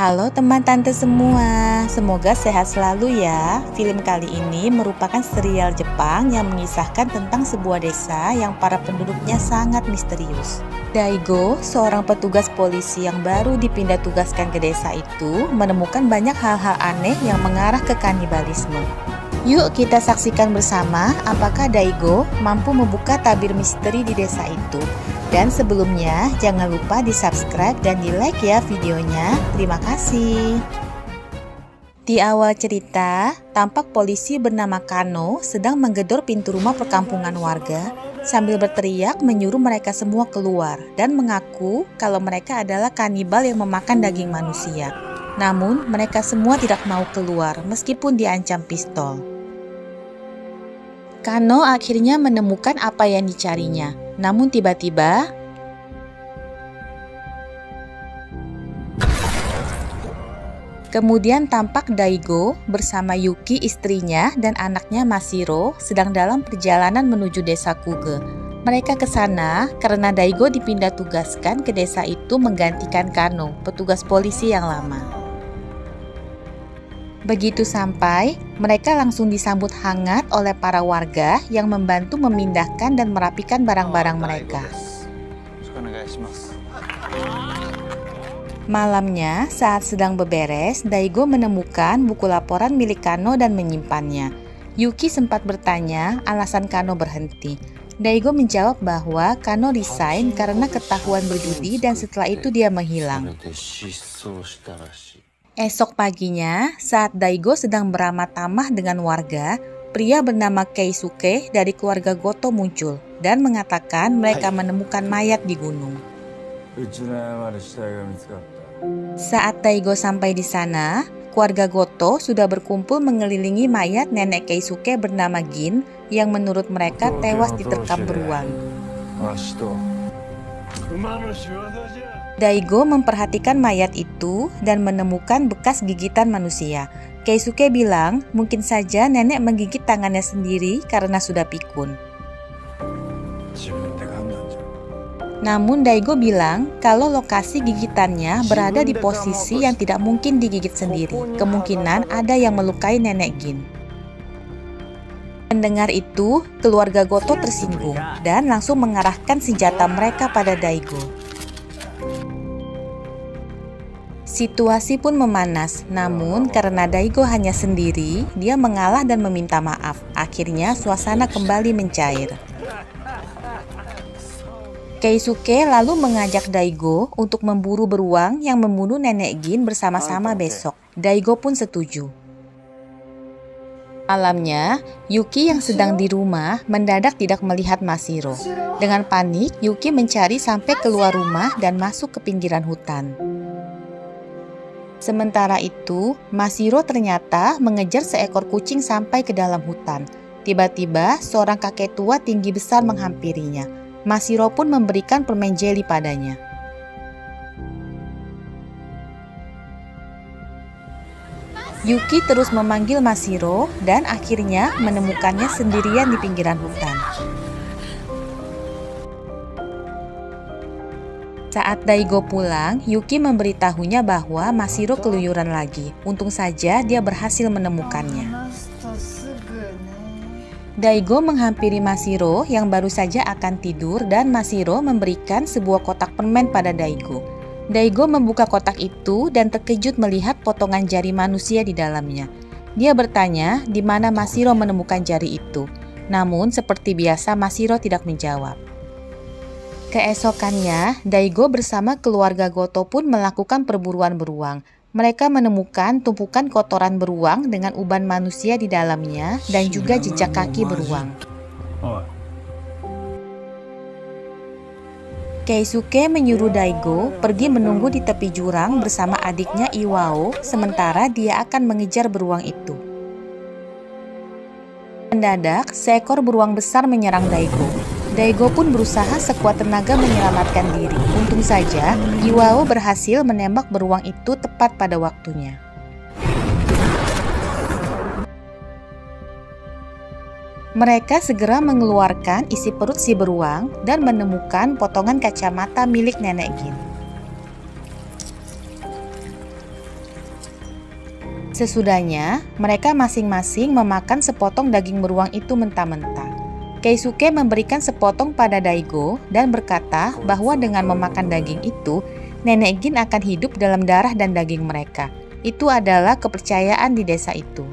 Halo teman tante semua, semoga sehat selalu ya. Film kali ini merupakan serial Jepang yang mengisahkan tentang sebuah desa yang para penduduknya sangat misterius. Daigo, seorang petugas polisi yang baru dipindah tugaskan ke desa itu, menemukan banyak hal-hal aneh yang mengarah ke kanibalisme. Yuk kita saksikan bersama apakah Daigo mampu membuka tabir misteri di desa itu. Dan sebelumnya jangan lupa di subscribe dan di like ya videonya. Terima kasih. Di awal cerita, tampak polisi bernama Kano sedang menggedor pintu rumah perkampungan warga sambil berteriak menyuruh mereka semua keluar dan mengaku kalau mereka adalah kanibal yang memakan daging manusia. Namun mereka semua tidak mau keluar meskipun diancam pistol. Kano akhirnya menemukan apa yang dicarinya. Namun tiba-tiba kemudian tampak Daigo bersama Yuki istrinya dan anaknya Mashiro sedang dalam perjalanan menuju desa Kuge. Mereka ke sana karena Daigo dipindah tugaskan ke desa itu menggantikan Kano, petugas polisi yang lama. Begitu sampai, mereka langsung disambut hangat oleh para warga yang membantu memindahkan dan merapikan barang-barang mereka. Malamnya, saat sedang beberes, Daigo menemukan buku laporan milik Kano dan menyimpannya. Yuki sempat bertanya alasan Kano berhenti. Daigo menjawab bahwa Kano resign karena ketahuan berjudi dan setelah itu dia menghilang. Esok paginya, saat Daigo sedang beramat tamah dengan warga, pria bernama Keisuke dari keluarga Goto muncul dan mengatakan mereka menemukan mayat di gunung. Saat Daigo sampai di sana, keluarga Goto sudah berkumpul mengelilingi mayat nenek Keisuke bernama Gin yang menurut mereka tewas diterkam beruang. Daigo memperhatikan mayat itu dan menemukan bekas gigitan manusia. Keisuke bilang mungkin saja nenek menggigit tangannya sendiri karena sudah pikun. Namun Daigo bilang kalau lokasi gigitannya berada di posisi yang tidak mungkin digigit sendiri. Kemungkinan ada yang melukai nenek Gin. Mendengar itu, keluarga Goto tersinggung dan langsung mengarahkan senjata mereka pada Daigo. Situasi pun memanas, namun karena Daigo hanya sendiri, dia mengalah dan meminta maaf. Akhirnya suasana kembali mencair. Keisuke lalu mengajak Daigo untuk memburu beruang yang membunuh nenek Gin bersama-sama besok. Daigo pun setuju. Malamnya, Yuki yang sedang di rumah mendadak tidak melihat Mashiro. Dengan panik, Yuki mencari sampai keluar rumah dan masuk ke pinggiran hutan. Sementara itu, Mashiro ternyata mengejar seekor kucing sampai ke dalam hutan. Tiba-tiba, seorang kakek tua tinggi besar menghampirinya. Mashiro pun memberikan permen jeli padanya. Yuki terus memanggil Mashiro dan akhirnya menemukannya sendirian di pinggiran hutan. Saat Daigo pulang, Yuki memberitahunya bahwa Mashiro keluyuran lagi. Untung saja dia berhasil menemukannya. Daigo menghampiri Mashiro yang baru saja akan tidur dan Mashiro memberikan sebuah kotak permen pada Daigo. Daigo membuka kotak itu dan terkejut melihat potongan jari manusia di dalamnya. Dia bertanya di mana Mashiro menemukan jari itu. Namun seperti biasa Mashiro tidak menjawab. Keesokannya, Daigo bersama keluarga Goto pun melakukan perburuan beruang. Mereka menemukan tumpukan kotoran beruang dengan uban manusia di dalamnya dan juga jejak kaki beruang. Keisuke menyuruh Daigo pergi menunggu di tepi jurang bersama adiknya Iwao, sementara dia akan mengejar beruang itu. Mendadak, seekor beruang besar menyerang Daigo. Daigo pun berusaha sekuat tenaga menyelamatkan diri. Untung saja, Iwao berhasil menembak beruang itu tepat pada waktunya. Mereka segera mengeluarkan isi perut si beruang dan menemukan potongan kacamata milik nenek Gin. Sesudahnya, mereka masing-masing memakan sepotong daging beruang itu mentah-mentah. Keisuke memberikan sepotong pada Daigo dan berkata bahwa dengan memakan daging itu, Nenek Gin akan hidup dalam darah dan daging mereka. Itu adalah kepercayaan di desa itu.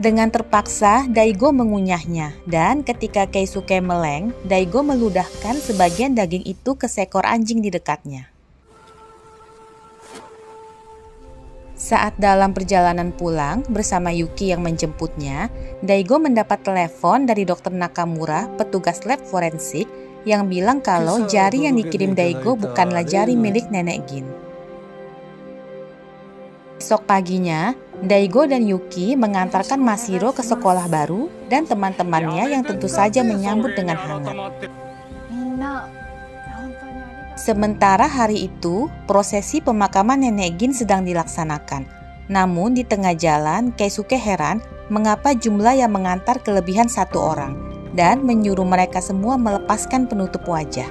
Dengan terpaksa, Daigo mengunyahnya, dan ketika Keisuke meleng, Daigo meludahkan sebagian daging itu ke seekor anjing di dekatnya. Saat dalam perjalanan pulang bersama Yuki yang menjemputnya, Daigo mendapat telepon dari Dr. Nakamura, petugas lab forensik, yang bilang kalau jari yang dikirim Daigo bukanlah jari milik Nenek Gin. Esok paginya, Daigo dan Yuki mengantarkan Mashiro ke sekolah baru dan teman-temannya yang tentu saja menyambut dengan hangat. Sementara hari itu, prosesi pemakaman Nenek Gin sedang dilaksanakan. Namun di tengah jalan, Keisuke heran mengapa jumlah yang mengantar kelebihan 1 orang dan menyuruh mereka semua melepaskan penutup wajah.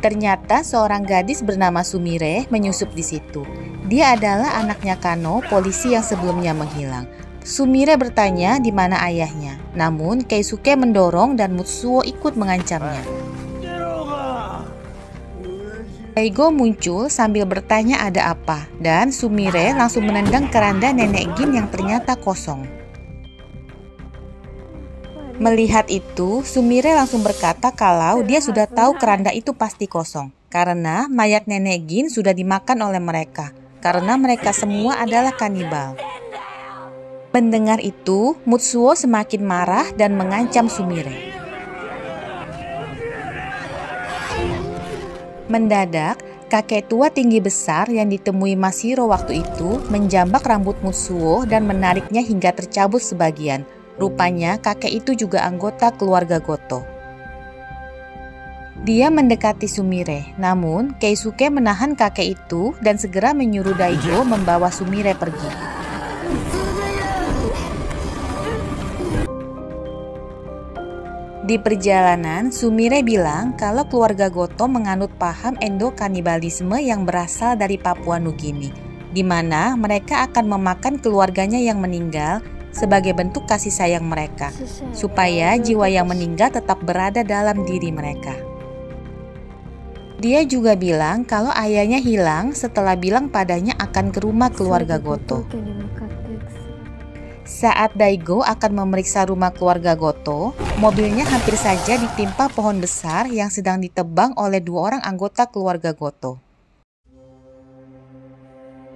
Ternyata seorang gadis bernama Sumire menyusup di situ. Dia adalah anaknya Kano, polisi yang sebelumnya menghilang. Sumire bertanya di mana ayahnya. Namun Keisuke mendorong dan Mutsuo ikut mengancamnya. Daigo muncul sambil bertanya ada apa, dan Sumire langsung menendang keranda Nenek Gin yang ternyata kosong. Melihat itu, Sumire langsung berkata kalau dia sudah tahu keranda itu pasti kosong, karena mayat Nenek Gin sudah dimakan oleh mereka, karena mereka semua adalah kanibal. Mendengar itu, Mutsuo semakin marah dan mengancam Sumire. Mendadak, kakek tua tinggi besar yang ditemui Mashiro waktu itu menjambak rambut Mutsuo dan menariknya hingga tercabut sebagian. Rupanya kakek itu juga anggota keluarga Goto. Dia mendekati Sumire, namun Keisuke menahan kakek itu dan segera menyuruh Daigo membawa Sumire pergi. Di perjalanan, Sumire bilang kalau keluarga Goto menganut paham endokanibalisme yang berasal dari Papua Nugini, di mana mereka akan memakan keluarganya yang meninggal sebagai bentuk kasih sayang mereka, supaya jiwa yang meninggal tetap berada dalam diri mereka. Dia juga bilang kalau ayahnya hilang setelah bilang padanya akan ke rumah keluarga Goto. Saat Daigo akan memeriksa rumah keluarga Goto, mobilnya hampir saja ditimpa pohon besar yang sedang ditebang oleh 2 orang anggota keluarga Goto.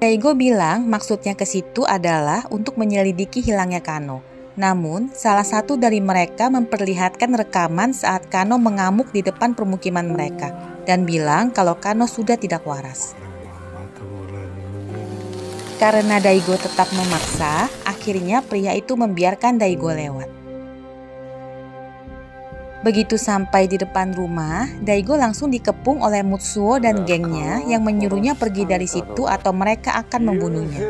Daigo bilang maksudnya ke situ adalah untuk menyelidiki hilangnya Kano. Namun, salah satu dari mereka memperlihatkan rekaman saat Kano mengamuk di depan permukiman mereka dan bilang kalau Kano sudah tidak waras. Karena Daigo tetap memaksa, akhirnya pria itu membiarkan Daigo lewat. Begitu sampai di depan rumah, Daigo langsung dikepung oleh Mutsuo dan gengnya yang menyuruhnya pergi dari situ atau mereka akan membunuhnya.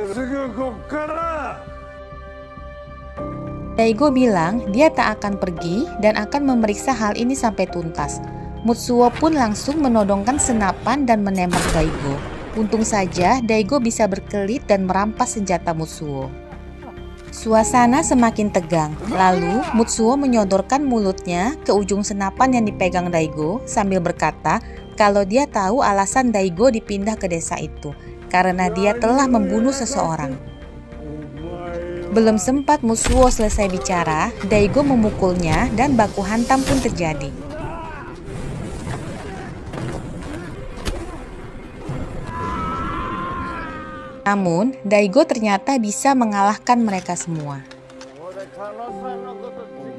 Daigo bilang dia tak akan pergi dan akan memeriksa hal ini sampai tuntas. Mutsuo pun langsung menodongkan senapan dan menembak Daigo. Untung saja Daigo bisa berkelit dan merampas senjata Mutsuo. Suasana semakin tegang, lalu Mutsuo menyodorkan mulutnya ke ujung senapan yang dipegang Daigo sambil berkata kalau dia tahu alasan Daigo dipindah ke desa itu, karena dia telah membunuh seseorang. Belum sempat Mutsuo selesai bicara, Daigo memukulnya dan baku hantam pun terjadi. Namun, Daigo ternyata bisa mengalahkan mereka semua.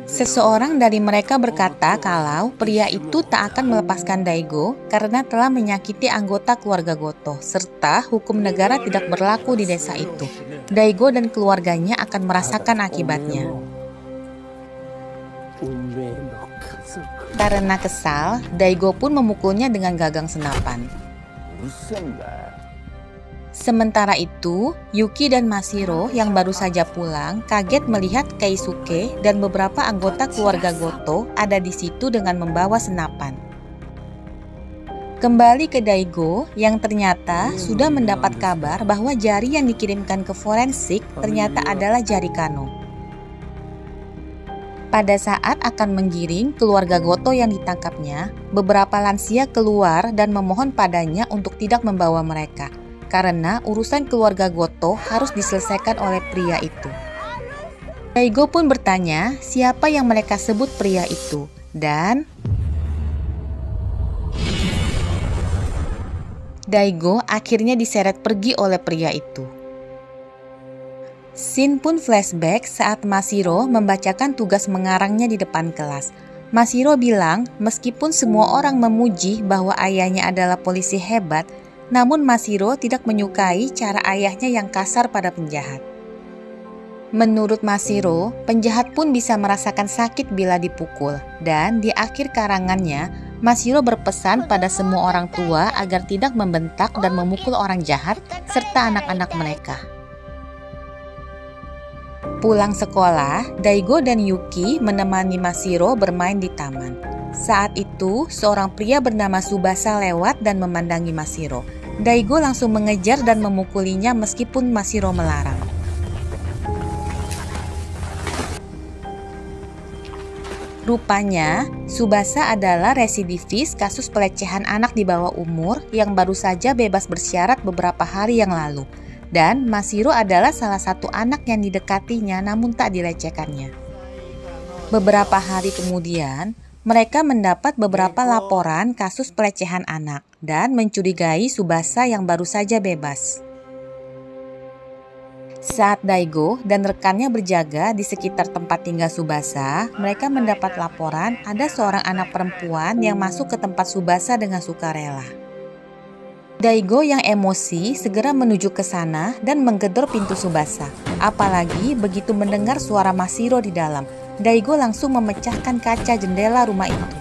Seseorang dari mereka berkata kalau pria itu tak akan melepaskan Daigo karena telah menyakiti anggota keluarga Goto, serta hukum negara tidak berlaku di desa itu. Daigo dan keluarganya akan merasakan akibatnya. Karena kesal, Daigo pun memukulnya dengan gagang senapan. Sementara itu, Yuki dan Mashiro yang baru saja pulang kaget melihat Keisuke dan beberapa anggota keluarga Goto ada di situ dengan membawa senapan. Kembali ke Daigo yang ternyata sudah mendapat kabar bahwa jari yang dikirimkan ke forensik ternyata adalah jari Kano. Pada saat akan menggiring keluarga Goto yang ditangkapnya, beberapa lansia keluar dan memohon padanya untuk tidak membawa mereka, karena urusan keluarga Goto harus diselesaikan oleh pria itu. Daigo pun bertanya siapa yang mereka sebut pria itu, dan Daigo akhirnya diseret pergi oleh pria itu. Scene pun flashback saat Mashiro membacakan tugas mengarangnya di depan kelas. Mashiro bilang meskipun semua orang memuji bahwa ayahnya adalah polisi hebat, namun Mashiro tidak menyukai cara ayahnya yang kasar pada penjahat. Menurut Mashiro, penjahat pun bisa merasakan sakit bila dipukul, dan di akhir karangannya, Mashiro berpesan pada semua orang tua agar tidak membentak dan memukul orang jahat serta anak-anak mereka. Pulang sekolah, Daigo dan Yuki menemani Mashiro bermain di taman. Saat itu, seorang pria bernama Tsubasa lewat dan memandangi Mashiro. Daigo langsung mengejar dan memukulinya meskipun Mashiro melarang. Rupanya, Tsubasa adalah residivis kasus pelecehan anak di bawah umur yang baru saja bebas bersyarat beberapa hari yang lalu. Dan Mashiro adalah salah satu anak yang didekatinya namun tak dilecehkannya. Beberapa hari kemudian, mereka mendapat beberapa laporan kasus pelecehan anak dan mencurigai Tsubasa yang baru saja bebas. Saat Daigo dan rekannya berjaga di sekitar tempat tinggal Tsubasa, mereka mendapat laporan ada seorang anak perempuan yang masuk ke tempat Tsubasa dengan sukarela. Daigo yang emosi segera menuju ke sana dan menggedor pintu Tsubasa. Apalagi begitu mendengar suara Mashiro di dalam, Daigo langsung memecahkan kaca jendela rumah itu.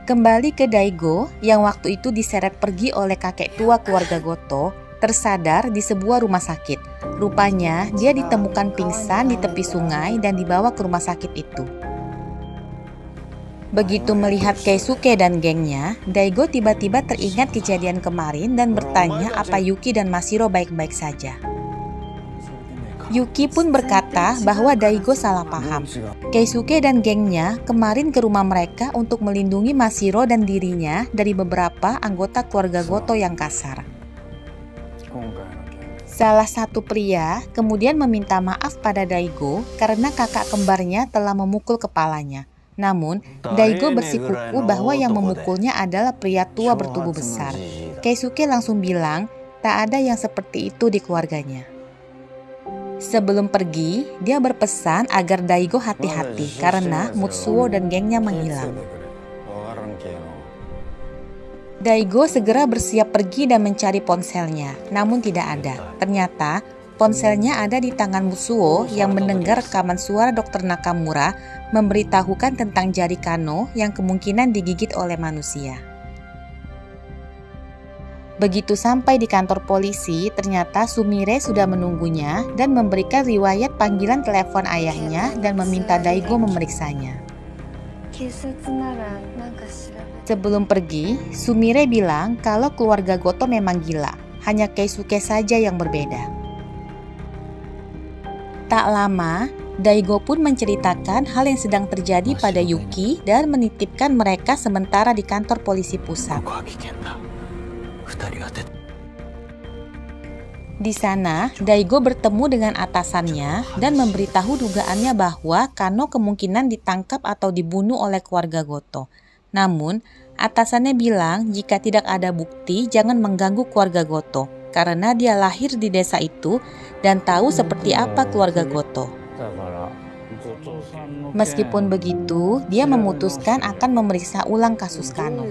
Kembali ke Daigo yang waktu itu diseret pergi oleh kakek tua keluarga Goto, tersadar di sebuah rumah sakit. Rupanya dia ditemukan pingsan di tepi sungai dan dibawa ke rumah sakit itu. Begitu melihat Keisuke dan gengnya, Daigo tiba-tiba teringat kejadian kemarin dan bertanya apa Yuki dan Mashiro baik-baik saja. Yuki pun berkata bahwa Daigo salah paham. Keisuke dan gengnya kemarin ke rumah mereka untuk melindungi Mashiro dan dirinya dari beberapa anggota keluarga Goto yang kasar. Salah satu pria kemudian meminta maaf pada Daigo karena kakak kembarnya telah memukul kepalanya. Namun, Daigo bersikukuh bahwa yang memukulnya adalah pria tua bertubuh besar. Keisuke langsung bilang tak ada yang seperti itu di keluarganya. Sebelum pergi, dia berpesan agar Daigo hati-hati karena Mutsuo dan gengnya menghilang. Daigo segera bersiap pergi dan mencari ponselnya, namun tidak ada. Ternyata ponselnya ada di tangan Mutsuo yang mendengar rekaman suara Dr. Nakamura memberitahukan tentang jari Kano yang kemungkinan digigit oleh manusia. Begitu sampai di kantor polisi, ternyata Sumire sudah menunggunya dan memberikan riwayat panggilan telepon ayahnya dan meminta Daigo memeriksanya. Sebelum pergi, Sumire bilang kalau keluarga Goto memang gila, hanya Keisuke saja yang berbeda. Tak lama, Daigo pun menceritakan hal yang sedang terjadi pada Yuki dan menitipkan mereka sementara di kantor polisi pusat. Di sana, Daigo bertemu dengan atasannya dan memberitahu dugaannya bahwa Kano kemungkinan ditangkap atau dibunuh oleh keluarga Goto. Namun, atasannya bilang jika tidak ada bukti jangan mengganggu keluarga Goto karena dia lahir di desa itu dan tahu seperti apa keluarga Goto. Meskipun begitu, dia memutuskan akan memeriksa ulang kasus Kano.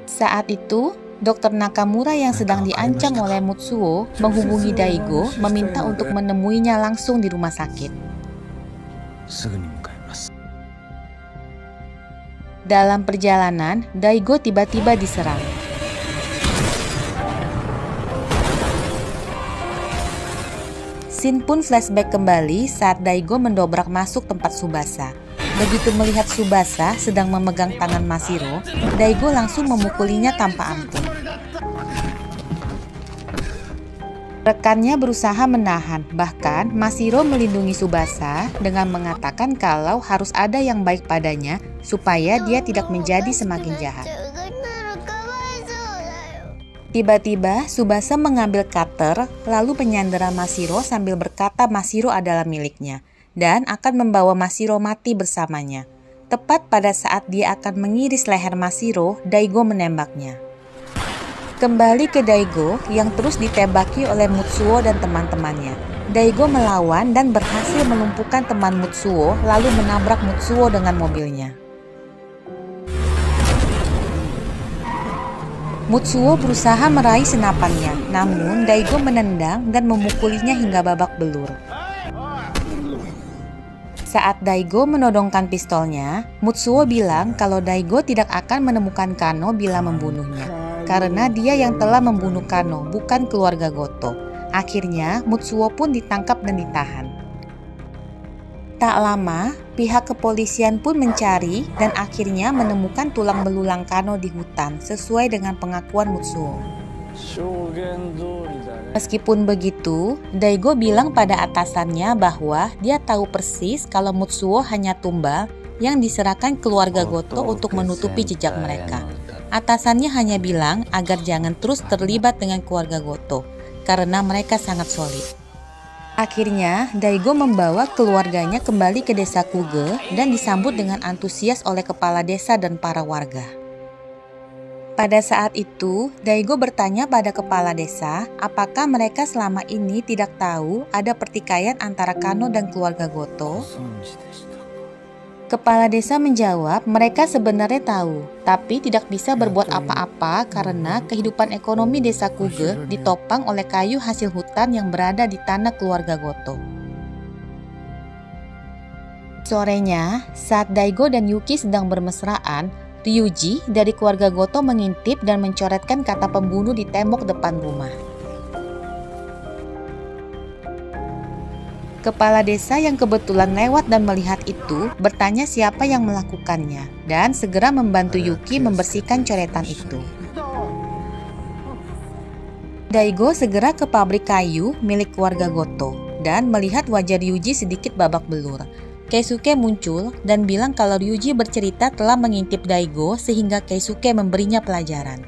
Saat itu, Dr. Nakamura yang sedang diancam oleh Mutsuo menghubungi Daigo meminta untuk menemuinya langsung di rumah sakit. Dalam perjalanan, Daigo tiba-tiba diserang. Scene pun flashback kembali saat Daigo mendobrak masuk tempat Tsubasa. Begitu melihat Tsubasa sedang memegang tangan Mashiro, Daigo langsung memukulinya tanpa ampun. Rekannya berusaha menahan, bahkan Mashiro melindungi Tsubasa dengan mengatakan kalau harus ada yang baik padanya supaya dia tidak menjadi semakin jahat. Tiba-tiba Tsubasa mengambil cutter lalu menyandera Mashiro sambil berkata Mashiro adalah miliknya dan akan membawa Mashiro mati bersamanya. Tepat pada saat dia akan mengiris leher Mashiro, Daigo menembaknya. Kembali ke Daigo yang terus ditembaki oleh Mutsuo dan teman-temannya. Daigo melawan dan berhasil melumpuhkan teman Mutsuo lalu menabrak Mutsuo dengan mobilnya. Mutsuo berusaha meraih senapannya, namun Daigo menendang dan memukulinya hingga babak belur. Saat Daigo menodongkan pistolnya, Mutsuo bilang kalau Daigo tidak akan menemukan Kano bila membunuhnya, karena dia yang telah membunuh Kano, bukan keluarga Goto. Akhirnya, Mutsuo pun ditangkap dan ditahan. Tak lama, pihak kepolisian pun mencari dan akhirnya menemukan tulang belulang Kano di hutan sesuai dengan pengakuan Mutsuo. Meskipun begitu, Daigo bilang pada atasannya bahwa dia tahu persis kalau Mutsuo hanya tumbal yang diserahkan keluarga Goto untuk menutupi jejak mereka. Atasannya hanya bilang agar jangan terus terlibat dengan keluarga Goto, karena mereka sangat solid. Akhirnya, Daigo membawa keluarganya kembali ke desa Kuge dan disambut dengan antusias oleh kepala desa dan para warga. Pada saat itu, Daigo bertanya pada kepala desa apakah mereka selama ini tidak tahu ada pertikaian antara Kano dan keluarga Goto. Kepala desa menjawab mereka sebenarnya tahu, tapi tidak bisa berbuat apa-apa karena kehidupan ekonomi desa Kuge ditopang oleh kayu hasil hutan yang berada di tanah keluarga Goto. Sorenya, saat Daigo dan Yuki sedang bermesraan, Ryuji dari keluarga Goto mengintip dan mencoretkan kata pembunuh di tembok depan rumah. Kepala desa yang kebetulan lewat dan melihat itu bertanya siapa yang melakukannya dan segera membantu Yuki membersihkan coretan itu. Daigo segera ke pabrik kayu milik keluarga Goto dan melihat wajah Ryuji sedikit babak belur. Keisuke muncul dan bilang kalau Ryuji bercerita telah mengintip Daigo sehingga Keisuke memberinya pelajaran.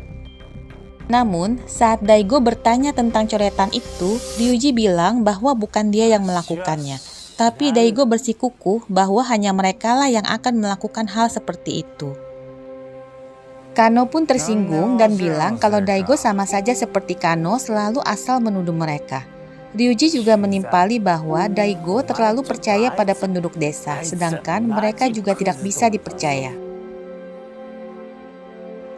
Namun, saat Daigo bertanya tentang coretan itu, Ryuji bilang bahwa bukan dia yang melakukannya. Tapi Daigo bersikukuh bahwa hanya merekalah yang akan melakukan hal seperti itu. Kano pun tersinggung dan bilang kalau Daigo sama saja seperti Kano selalu asal menuduh mereka. Ryuji juga menimpali bahwa Daigo terlalu percaya pada penduduk desa, sedangkan mereka juga tidak bisa dipercaya.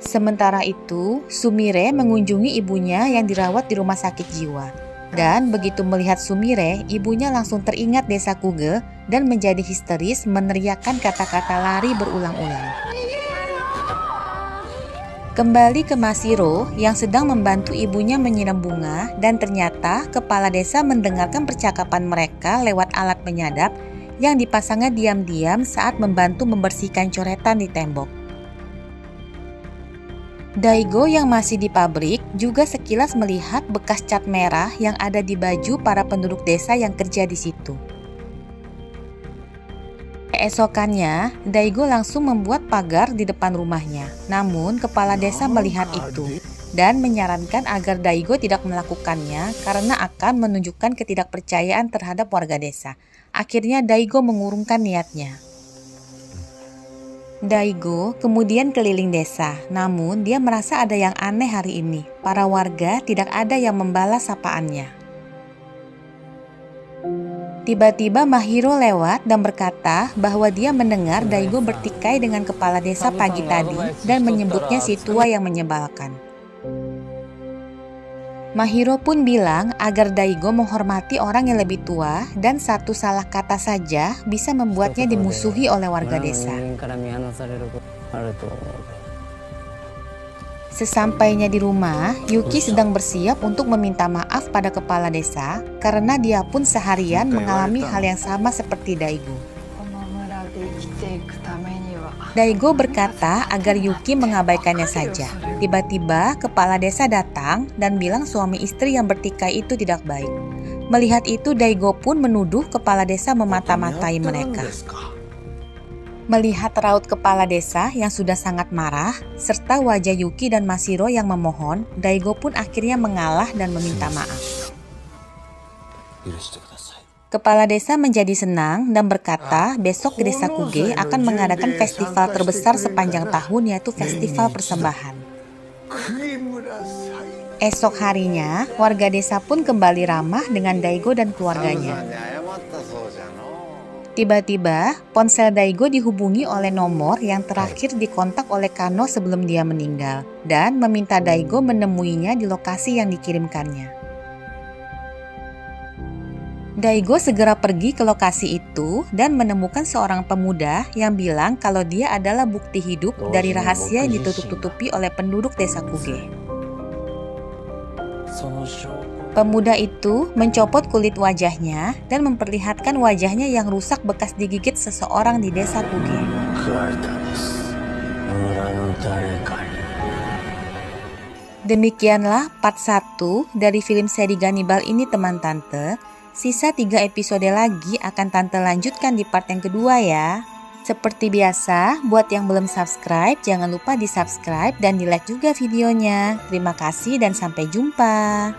Sementara itu, Sumire mengunjungi ibunya yang dirawat di rumah sakit jiwa. Dan begitu melihat Sumire, ibunya langsung teringat desa Kuge dan menjadi histeris meneriakkan kata-kata lari berulang-ulang. Kembali ke Mashiro yang sedang membantu ibunya menyiram bunga dan ternyata kepala desa mendengarkan percakapan mereka lewat alat penyadap yang dipasangnya diam-diam saat membantu membersihkan coretan di tembok. Daigo yang masih di pabrik juga sekilas melihat bekas cat merah yang ada di baju para penduduk desa yang kerja di situ. Keesokannya, Daigo langsung membuat pagar di depan rumahnya. Namun, kepala desa melihat itu dan menyarankan agar Daigo tidak melakukannya karena akan menunjukkan ketidakpercayaan terhadap warga desa. Akhirnya Daigo mengurungkan niatnya. Daigo kemudian keliling desa, namun dia merasa ada yang aneh hari ini. Para warga tidak ada yang membalas sapaannya. Tiba-tiba Mashiro lewat dan berkata bahwa dia mendengar Daigo bertikai dengan kepala desa pagi tadi dan menyebutnya si tua yang menyebalkan. Mashiro pun bilang agar Daigo menghormati orang yang lebih tua dan satu salah kata saja bisa membuatnya dimusuhi oleh warga desa. Sesampainya di rumah, Yuki sedang bersiap untuk meminta maaf pada kepala desa karena dia pun seharian mengalami hal yang sama seperti Daigo. Daigo berkata agar Yuki mengabaikannya saja. Tiba-tiba kepala desa datang dan bilang suami istri yang bertikai itu tidak baik. Melihat itu, Daigo pun menuduh kepala desa memata-matai mereka. Melihat raut kepala desa yang sudah sangat marah, serta wajah Yuki dan Mashiro yang memohon, Daigo pun akhirnya mengalah dan meminta maaf. Kepala desa menjadi senang dan berkata besok di desa Kuge akan mengadakan festival terbesar sepanjang tahun, yaitu festival persembahan. Esok harinya, warga desa pun kembali ramah dengan Daigo dan keluarganya. Tiba-tiba, ponsel Daigo dihubungi oleh nomor yang terakhir dikontak oleh Kano sebelum dia meninggal, dan meminta Daigo menemuinya di lokasi yang dikirimkannya. Daigo segera pergi ke lokasi itu dan menemukan seorang pemuda yang bilang kalau dia adalah bukti hidup dari rahasia yang ditutup-tutupi oleh penduduk desa Kuge. Pemuda itu mencopot kulit wajahnya dan memperlihatkan wajahnya yang rusak bekas digigit seseorang di desa Kuge. Demikianlah part 1 dari film seri Ganibal ini teman tante. Sisa 3 episode lagi akan tante lanjutkan di part yang kedua ya. Seperti biasa, buat yang belum subscribe, jangan lupa di subscribe dan di like juga videonya. Terima kasih dan sampai jumpa.